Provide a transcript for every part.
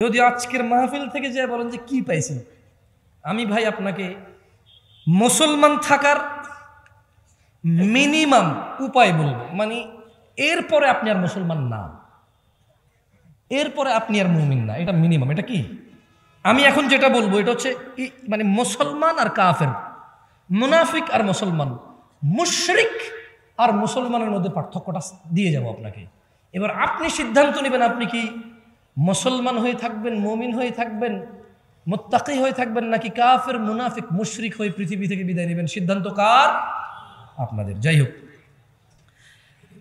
যদি আজকের মাহফিল থেকে যে বলেন যে কি পাইছেন, আমি ভাই আপনাকে মুসলমান থাকার মিনিমাম উপায় বলবো, মানে এরপরে আপনি আর মুসলমান না, এরপরে আপনি আর মুমিন না, এটা মিনিমাম। এটা কি আমি এখন যেটা বলবো এটা হচ্ছে মানে মুসলমান আর কাফের, মুনাফিক আর মুসলমান, মুশরিক আর মুসলমানের মধ্যে পার্থক্যটা দিয়ে যাব আপনাকে। এবার আপনি সিদ্ধান্ত নেবেন আপনি কি মুসলমান হয়ে থাকবেন, মুমিন হয়ে থাকবেন, মুত্তাকি হয়ে থাকবেন, নাকি কাফের মুনাফিক মুশরিক হয়ে পৃথিবী থেকে বিদায় নেবেন। সিদ্ধান্ত কার? আপনাদের। যাই হোক,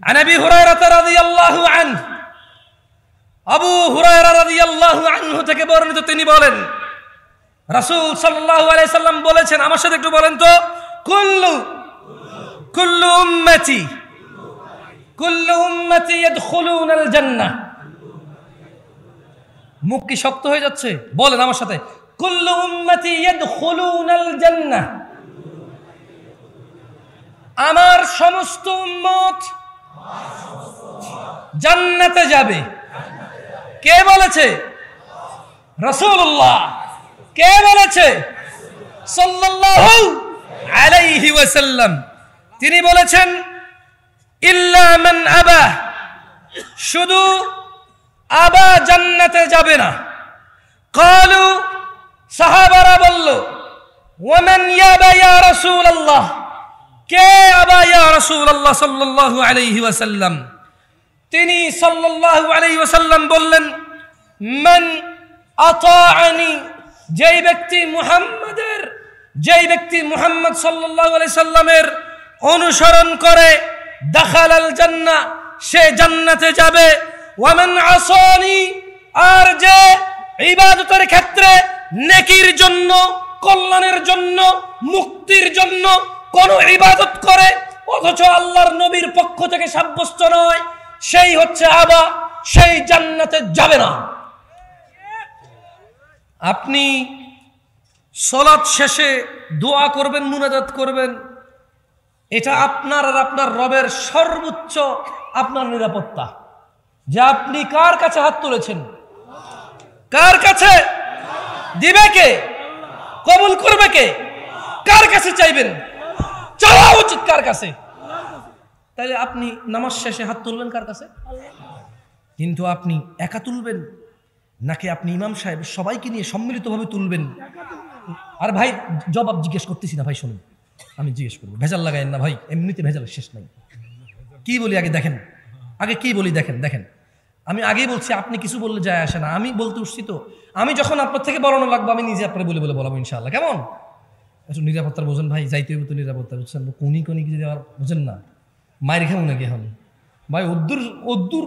আন আবি হুরায়রা রাদিয়াল্লাহু আনহু, আবু হুরায়রা রাদিয়াল্লাহু আনহু থেকে বর্ণিত, তিনি বলেন রাসূল সাল্লাল্লাহু আলাইহি সাল্লাম বলেছেন, আমার সাথে একটু বলেন তো, কুল্লু উম্মতি ইয়াদখুলুনাল জান্নাহ। মুখ কি শক্ত হয়ে যাচ্ছে? বলেন আমার সাথে, কুল্লু উম্মতি ইয়াদখুলুনাল জান্নাহ। আমার সমস্ত উম্মত জান্নাতে যাবে। কে বলেছে? রাসূলুল্লাহ। কে বলেছে? সাল্লাল্লাহু আলাইহি ওয়াসাল্লাম। তিনি বলেছেন ইল্লা মান আবা, শুধু আবা জান্নাতে যাবে না। ক্বালু, সাহাবারা বলল, ওয়ামান ইয়াবা ইয়া রাসূলুল্লাহ, কে আবা ইয়া রাসূলুল্লাহ সাল্লাল্লাহু আলাইহি ওয়াসাল্লাম। তিনি সাল্লাল্লাহু আলাইহি ওয়াসাল্লাম বললেন, মান আতাআনি, যেই ব্যক্তি মুহাম্মদ সাল্লাল্লাহু আলাইহি সাল্লামের অনুসরণ করে, দাখালাল জান্নাহ, সে জান্নাতে যাবে। ওয়ামান আসানি, আর যে ইবাদতের ক্ষেত্রে নেকির জন্য, কল্যাণের জন্য, মুক্তির জন্য কোন ইবাদত করে অথচ আল্লাহর নবীর পক্ষ থেকে সাব্যস্ত নয়, সেই হচ্ছে আবা, সেই জান্নাতে যাবে না। আপনি সালাত শেষে দোয়া করবেন, মুনাজাত করবেন, এটা আপনার আর আপনার রবের সর্বোচ্চ আপনার নিরাপত্তা, যে আপনি কার কাছে হাত তুলেছেন, কার কাছে দিবে কে, কবুল করবে কে, কার কাছে চাইবেন, চাওয়া উচিত কার কাছে। তাহলে আপনি নামাজ শেষে হাত তুলবেন কার কাছে? কিন্তু আপনি একা তুলবেন নাকি আপনি ইমাম সাহেব সবাইকে নিয়ে সম্মিলিতভাবে তুলবেন? আর ভাই জবাব জিজ্ঞেস করতেছি না ভাই, শুনুন, আমি জিজ্ঞেস করবো, ভেজাল লাগায়েন না ভাই, এমনিতে ভেজালের শেষ নাই। কি বলি আগে দেখেন, আগে কি বলি দেখেন। আমি আগেই বলছি, আপনি কিছু বললে যায় আসে না, আমি বলতে উঠছি তো, আমি যখন আপনার থেকে বলানো লাগবো আমি নিজে আপনার বলে বলাবো ইনশাআল্লাহ। কেমন? একটু নিরাপত্তার বোঝেন ভাই, যাইতে হবে তো নিরাপত্তা, বুঝছেন? কোনি কিছু দেওয়ার বোঝেন না, মায়ের খাবো নাকি এখন ভাই? অদ্দুর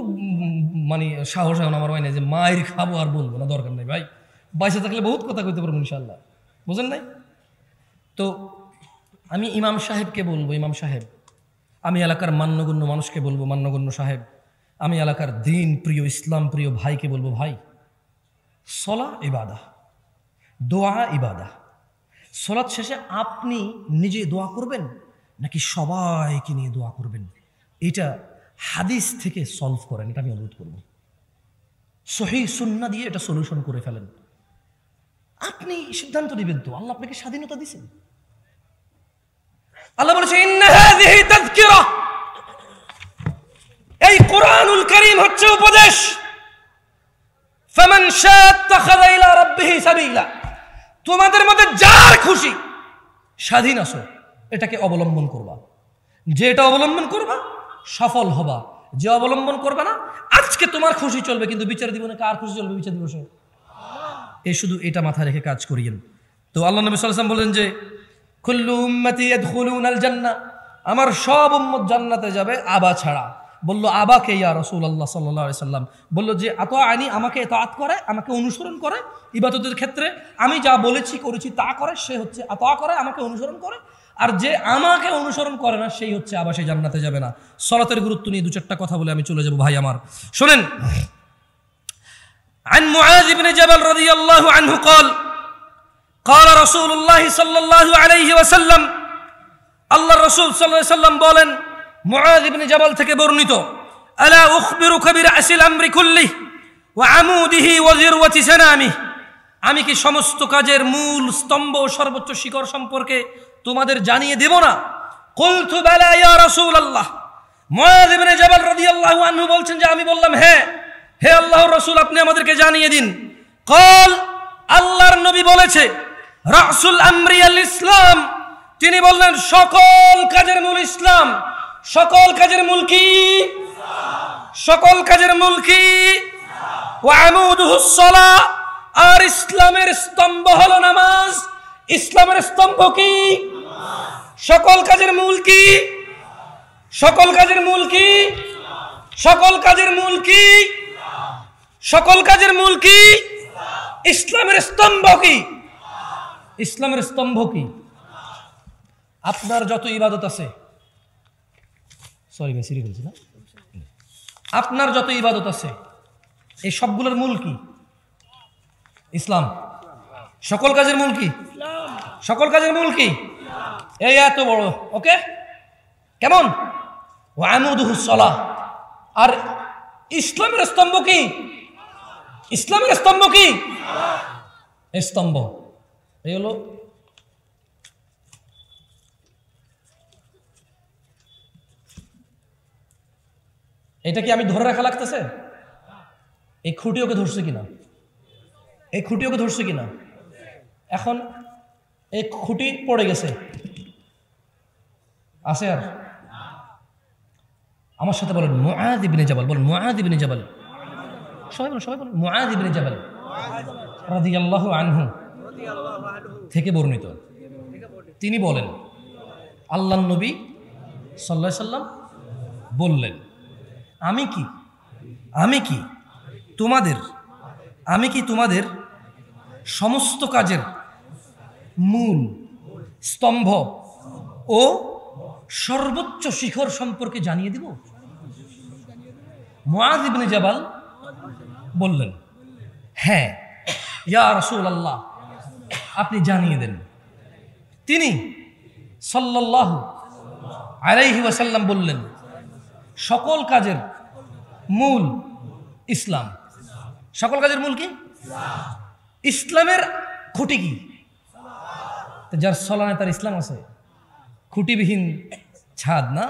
মানে সাহস এখন আমার হয় না যে মায়ের খাবো আর বলবো না, দরকার নেই ভাই, বাইসে থাকলে বহুত কথা কইতে পারবো ইনশাআল্লাহ, বোঝেন নাই? তো আমি ইমাম সাহেবকে বলবো, ইমাম সাহেব। আমি এলাকার মান্যগণ্য মানুষকে বলবো, মান্যগণ্য সাহেব। আমি এলাকার দিন প্রিয়, ইসলাম প্রিয় ভাইকে বলবো, ভাই, সলা ইবাদা, দোয়া ইবাদা। সলাৎ শেষে আপনি নিজে দোয়া করবেন নাকি সবাইকে নিয়ে দোয়া করবেন, এটা হাদিস থেকে সলভ করেন, এটা আমি অনুরোধ করব। সহিহ সুন্নাহ দিয়ে এটা সলিউশন করে ফেলেন। আপনি সিদ্ধান্ত নেবেন তো, আল্লাহ আপনাকে স্বাধীনতা দিয়েছেন। আল্লাহ বলেছে ইন্না হাযিহি তাযকিরা, এই কুরআনুল কারীম হচ্ছে উপদেশ। ফামান শাআ ইত্তাখাযা ইলা রাব্বিহি সাবিলা, তোমাদের মধ্যে যার খুশি স্বাধীন আছো, এটাকে অবলম্বন করবা। যে এটা অবলম্বন করবা সফল হবা, যে অবলম্বন করবা না, আজকে তোমার খুশি চলবে কিন্তু বিচার দিবনে কার খুশি চলবে? বিচার দিবসে। এই শুধু এটা মাথায় রেখে কাজ করিয়েন। তো আল্লাহ নবী সাল্লাল্লাহু আলাইহি ওয়াসাল্লাম বলেন যে কুল্লু উম্মতি ইয়াদখুলুনাল জান্নাহ, আমার সব উম্মত জান্নাতে যাবে আবা ছাড়া। বলল, আবাকে ইয়া রাসূলুল্লাহ সাল্লাল্লাহু আলাইহি ওয়াসাল্লাম। বলল যে আতাআনি, আমাকে ইতাআত করে, আমাকে অনুসরণ করে, ইবাদতের ক্ষেত্রে আমি যা বলেছি করেছি তা করে, সে হচ্ছে আতা করে, আমাকে অনুসরণ করে। আর যে আমাকে অনুসরণ করে না সেই হচ্ছে আবা, সে জান্নাতে যাবে না। সালাতের গুরুত্ব নিয়ে দু চারটা কথা বলে আমি চলে যাব ভাই আমার, শুনেন। عن معاذ بن جبل رضي الله عنه قال رسول الله صلى الله عليه وسلم, আল্লাহ রাসূল সাল্লাল্লাহু আলাইহি ওয়াসাল্লাম বলেন, মুআয ইবনে জাবাল থেকে বর্ণিত, আলা উখবিরুকা বিরাসিল আমরি কুল্লিহি ওয়া আমুদিহি ওয়া যিরওয়াতি সানামিহি, আমি কি সমস্ত কাজের মূল স্তম্ভ ও সর্বোচ্চ শিখর সম্পর্কে তোমাদের জানিয়ে দেব না? কুলতু বালা ইয়া রাসূলুল্লাহ। মুআয ইবনে জাবাল রাদিয়াল্লাহু আনহু বলছেন যে আমি বললাম হ্যাঁ, হে আল্লাহর রাসূল আপনি আমাদেরকে জানিয়ে দিন। কল, আল্লাহর নবী বলেছে রাসুল আমরি আল ইসলাম, তিনি বললেন সকল কাজের মূল ইসলাম। সকল কাজের মূল কি? সকল কাজের মূল কি? ওয়া আমুদুহুস সালাহ, আর ইসলামের স্তম্ভ হলো নামাজ। ইসলামের স্তম্ভ কি? সকল কাজের মূল কি? সকল কাজের মূল কি? সকল কাজের মূল কি? সকল কাজের মূল কি? ইসলামের স্তম্ভ কি? ইসলামের স্তম্ভ কি? আপনার যত ইবাদত আছে, সরি সিরি বলছি না, আপনার যত ইবাদত আছে এই সবগুলোর মূল কি? ইসলাম। সকল কাজের মূল কি? সকল কাজের মূল কি? এই এত বড়, ওকে কেমন? ওয়া আমুদুহুস সালাহ, আর ইসলামের স্তম্ভ কি? ইসলামের স্তম্ভ কি? স্তম্ভ এই হলো এটা কি আমি ধরে রাখা লাগতেছে? এই খুঁটি ওকে ধরছে কিনা? এই খুঁটি ওকে ধরছে কিনা? এখন এই খুঁটি পড়ে গেছে, আছে আর? আমার সাথে বলেন মুআয ইবনে জাবাল, বলেন মুআয ইবনে জাবাল, সবাই বলেন, সবাই বলেন মুআয ইবনে জাবাল রাদিয়াল্লাহু আনহু থেকে বর্ণিত। তিনি বলেন আল্লাহর নবী সাল্লাল্লাহু আলাইহি সাল্লাম বললেন আমি কি তোমাদের সমস্ত কাজের মূল স্তম্ভ ও সর্বোচ্চ শিখর সম্পর্কে জানিয়ে দিব? মুআয ইবনে জাবাল বললেন হ্যাঁ ইয়া রাসূলুল্লাহ, আপনি জানিয়ে দেন। তিনি সাল্লাল্লাহু আলাইহি ওয়াসাল্লাম বললেন সকল কাজের মূল ইসলাম। সকল কাজের মূল কি? ইসলামের খুঁটি কি? যার সলানে তার ইসলাম আছে, খুঁটিবিহীন ছাদ না?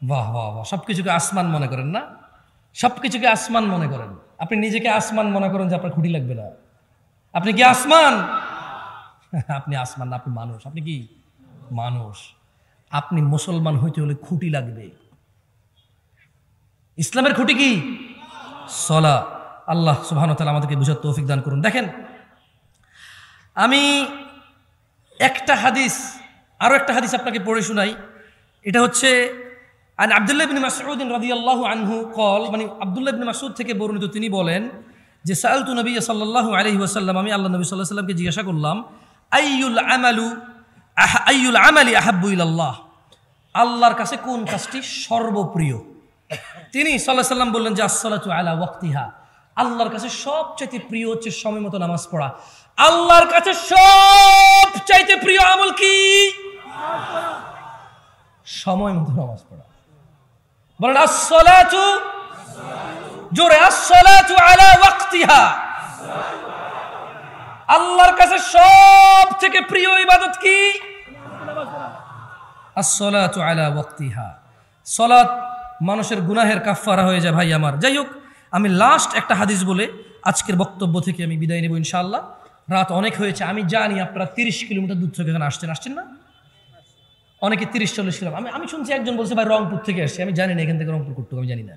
বাহ বাহ বাহ, সবকিছুকে আসমান মনে করেন না? সবকিছুকে আসমান মনে করেন। আপনি নিজেকে আসমান মনে করেন যে আপনার খুঁটি লাগবে না। আপনি কি আসমান? আপনি আসমান না, আপনি মানুষ। আপনি কি মানুষ? আপনি মুসলমান হইতে হলে খুঁটি লাগবে। ইসলামের খুঁটি কি? সলা। আল্লাহ সুবহানাহু ওয়া তাআলা আমাদেরকে বুঝার তৌফিক দান করুন। দেখেন, আমি আরো একটা হাদিস আপনাকে পড়ে শোনাই। এটা হচ্ছে আন আব্দুল্লাহ ইবনে মাসউদ রাদিয়াল্লাহু আনহু কল, মানে আব্দুল্লাহ ইবনে মাসউদ থেকে বর্ণিত, তিনি বলেন যে সাআলতু নবী সাল্লাল্লাহু আলাইহি ওয়াসাল্লাম, আমি আল্লাহ নবী সাল্লাল্লাহু আলাইহি ওয়াসাল্লামকে জিজ্ঞাসা করলাম আইয়ুল আমালি আহাব্বু ইলাল্লাহ, আল্লাহর কাছে কোন কাজটি সর্বপ্রিয়? তিনি সাল্লাল্লাহু আলাইহি ওয়াসাল্লাম বললেন যে আসসালাতু আলা ওয়াক্তিহা, আল্লাহর কাছে সবচাইতে প্রিয় হচ্ছে সময় মতো নামাজ পড়া। আল্লাহর কাছে সবচাইতে প্রিয় আমল কি? সময় মতো নামাজ পড়া। বলেন আসসালাতু, জোরে, আসসালাতু আলা ওয়াক্তিহা। আল্লাহর কাছে সব থেকে প্রিয় ইবাদত কি? আসসালাতু আলা ওয়াক্তিহা। সালাত মানুষের গুনাহের কাফফারা হয়ে যায় ভাই আমার। যাই হোক, আমি লাস্ট একটা হাদিস বলে আজকের বক্তব্য থেকে আমি বিদায় নেব ইনশাআল্লাহ। রাত অনেক হয়েছে, আমি জানি আপনারা 30 কিলোমিটার দূর থেকে এখানে আসছেন না? অনেকে 30-40 কিলোমিটার। আমি শুনছি একজন বলছে ভাই রংপুর থেকে আসছে। আমি জানি না এখান থেকে রংপুর করতে, আমি জানি না।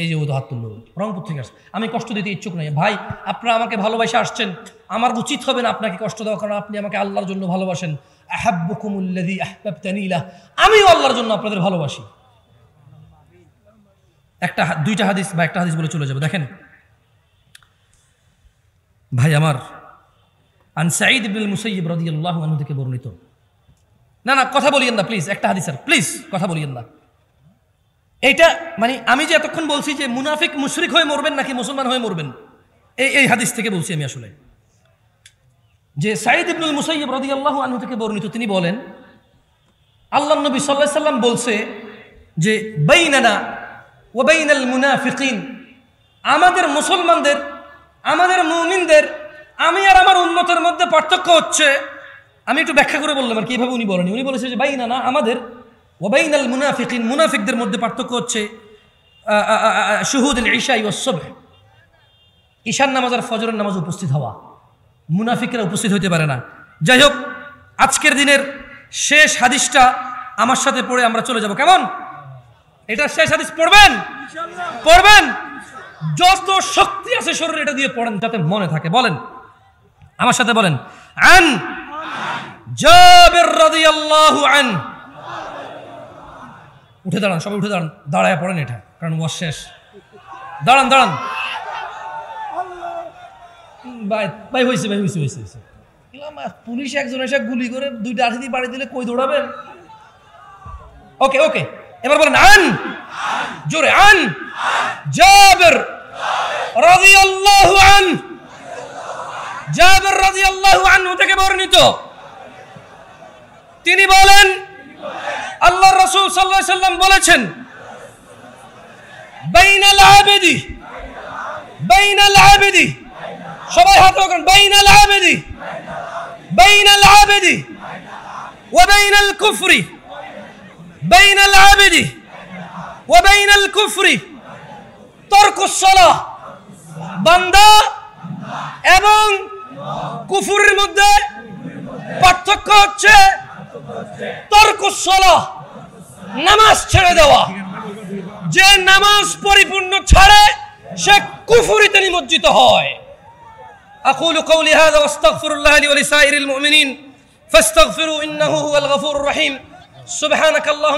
এই যে ও তো হাত তুললো, রংপুর থেকে আসছে। আমি কষ্ট দিতে ইচ্ছুক নই ভাই, আপনারা আমাকে ভালোবাসে আসছেন, আমার উচিত হবে না আপনাকে কষ্ট দেওয়া, কারণ আপনি আমাকে আল্লাহর জন্য ভালোবাসেন। আহাব্বুকুমুল্লাযী আহবাবতানি লাহ, আমিও আল্লাহর জন্য আপনাদের ভালোবাসি। দুইটা হাদিস বা একটা হাদিস বলে চলে যাবে। দেখেন ভাই আমার, আন সাঈদ ইবনুল মুসাইয়্যিব রাদিয়াল্লাহু আনহু থেকে বর্ণিত। না কথা বলিয়েন না প্লিজ, একটা হাদিস আর প্লিজ কথা বলিয়েন না। এইটা মানে আমি যে এতক্ষণ বলছি যে মুনাফিক মুশরিক হয়ে মরবেন নাকি মুসলমান হয়ে মরবেন, এই হাদিস থেকে বলছি আমি আসলে। যে সাঈদ ইবনুল মুসাইয়্যিব রাদিয়াল্লাহু আনহু থেকে বর্ণিত, তিনি বলেন আল্লাহর নবী সাল্লাল্লাহু আলাইহি সাল্লাম বলছে যে বাইনানা ওয়া বাইনাল মুনাফিকিন, আমাদের মুসলমানদের, আমাদের মুমিনদের, আমি আর আমার উম্মতের মধ্যে পার্থক্য হচ্ছে, আমি একটু ব্যাখ্যা করে বললাম আর কি, এভাবে উনি বলেনি। উনি বলেছে যে বাইনা না, আমাদের ওয়াবাইনাল মুনাফিকিন, মুনাফিকদের মধ্যে পার্থক্য হচ্ছে শুহুদুল ইশা ওয়াস সুবহ, ঈশার নামাজ আর ফজরের নামাজ উপস্থিত হওয়া। মুনাফিকরা উপস্থিত হইতে পারে না। যাই হোক, আজকের দিনের শেষ হাদিসটা আমার সাথে পড়ে আমরা চলে যাব, কেমন? এটা শেষ হাদিস, পড়বেন? পড়বেন? যত শক্তি আছে শরীরে এটা দিয়ে পড়েন যাতে মনে থাকে। বলেন আমার সাথে, বলেন আন জাবির রাদিয়াল্লাহু আন। উঠে দাঁড়ান, সবাই উঠে দাঁড়ান, দাঁড়ায় পড়েন এটা, কারণ ওয়াজ শেষ। দাঁড়ান দাঁড়ান, ভাই হয়েছে, ভাই হয়েছে হয়েছে হয়েছে। পুলিশ একজন এসে গুলি করে 2টা আঠি বাড়ি দিলে কই দৌড়াবেন? ওকে ওকে, এবার বলেন আন, জোরে আন জাবির রাদিয়াল্লাহু আন। জাবির রাদিয়াল্লাহু আনহু থেকে বর্ণিত, তিনি বলেন আল্লাহর রাসূল সাল্লাল্লাহু আলাইহি সাল্লাম বলেছেন, বাইনাল আবিদি, বাইনাল আবিদি, সবাই হাত রাখুন, বাইনাল আবিদি, বাইনাল আবিদি ওয়া বাইনাল কুফরি, বাইনাল আবিদি ওয়া বাইনাল কুফরি তারকুস সালাহ। বান্দা এবং কুফরের মধ্যে পার্থক্য হচ্ছে তারকুস সালাহ, নামাজ ছেড়ে দেওয়া। যে নামাজ পরিপূর্ণ ছাড়ে সে কুফরিতে নিমজ্জিত হয়। আকুলু কওলি হাযা ওয়াস্তাগফিরুল্লাহ লি ওয়া লিসাইরিল মুমিনিন ফাস্তাগফিরু ইন্নাহু হুয়াল গফুরুর রহিম। সুবহানাকাল্লাহুম্মা